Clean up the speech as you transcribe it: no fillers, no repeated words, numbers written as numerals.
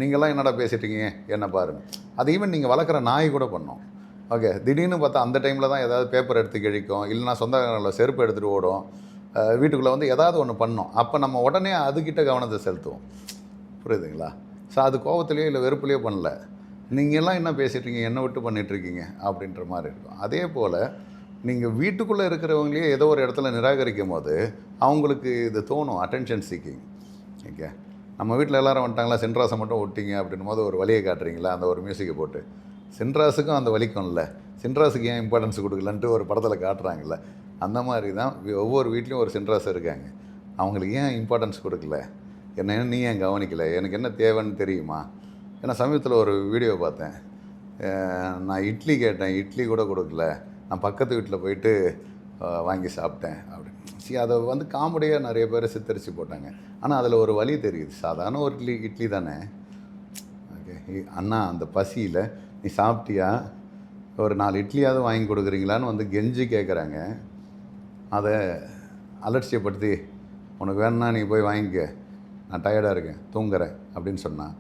நீங்கள்லாம் என்னடா பேசிட்டுருக்கீங்க என்ன பாருங்க. அது ஈவன் நீங்கள் வளர்க்குற நாய் கூட பண்ணும். ஓகே, திடீர்னு பார்த்தா அந்த டைமில் தான் ஏதாவது பேப்பர் எடுத்து கிழிக்கும், இல்லைனா சொந்தக்காரங்கள செருப்பு எடுத்துகிட்டு ஓடும், வீட்டுக்குள்ளே வந்து ஏதாவது ஒன்று பண்ணும். அப்போ நம்ம உடனே அதுக்கிட்ட கவனத்தை செலுத்துவோம். புரியுதுங்களா? ஸோ அது கோவத்திலேயோ இல்லை வெறுப்புலையோ பண்ணல. நீங்கள்லாம் என்ன பேசிகிட்ருக்கீங்க, என்ன விட்டு பண்ணிகிட்ருக்கீங்க அப்படின்ற மாதிரி இருக்கும். அதே போல் நீங்கள் வீட்டுக்குள்ளே இருக்கிறவங்களையே ஏதோ ஒரு இடத்துல நிராகரிக்கும் போது அவங்களுக்கு இது தோணும், அட்டென்ஷன் சீக்கிங். ஓகே, நம்ம வீட்டில் எல்லோரும் வந்துட்டாங்களா, சென்ட்ராஸை மட்டும் ஒட்டிங்க அப்படின்னும் போது ஒரு வழியை காட்டுறீங்களா அந்த ஒரு மியூசிக்கை போட்டு. சென்ட்ராஸுக்கும் அந்த வலிக்கும்ல, சென்ட்ராஸுக்கு ஏன் இம்பார்ட்டன்ஸ் கொடுக்கலன்ட்டு ஒரு படத்தில் காட்டுறாங்கல்ல. அந்த மாதிரி தான் ஒவ்வொரு வீட்லேயும் ஒரு சென்ட்ராஸ் இருக்காங்க. அவங்களுக்கு ஏன் இம்பார்ட்டன்ஸ் கொடுக்கல, என்ன நீ ஏன் கவனிக்கலை, எனக்கு என்ன தேவைன்னு தெரியுமா? ஏன்னா சமீபத்தில் ஒரு வீடியோ பார்த்தேன். நான் இட்லி கேட்டேன், இட்லி கூட கொடுக்கல, நான் பக்கத்து வீட்டில் போயிட்டு வாங்கி சாப்பிட்டேன் அப்படின்னு. அதை வந்து காமெடியாக நிறைய பேர் சித்தரித்து போட்டாங்க. ஆனால் அதில் ஒரு வலி தெரியுது. சாதாரண ஒரு இட்லி தானே. ஓகே, அண்ணா அந்த பசியில் நீ சாப்பிட்டியா, ஒரு 4 இட்லியாவது வாங்கி கொடுக்குறீங்களான்னு வந்து கெஞ்சி கேட்குறாங்க. அதை அலட்சியப்படுத்தி உனக்கு வேணும்னா நீ போய் வாங்கிக்க, நான் டயர்டாக இருக்கேன், தூங்குறேன் அப்படின்னு சொன்னான்.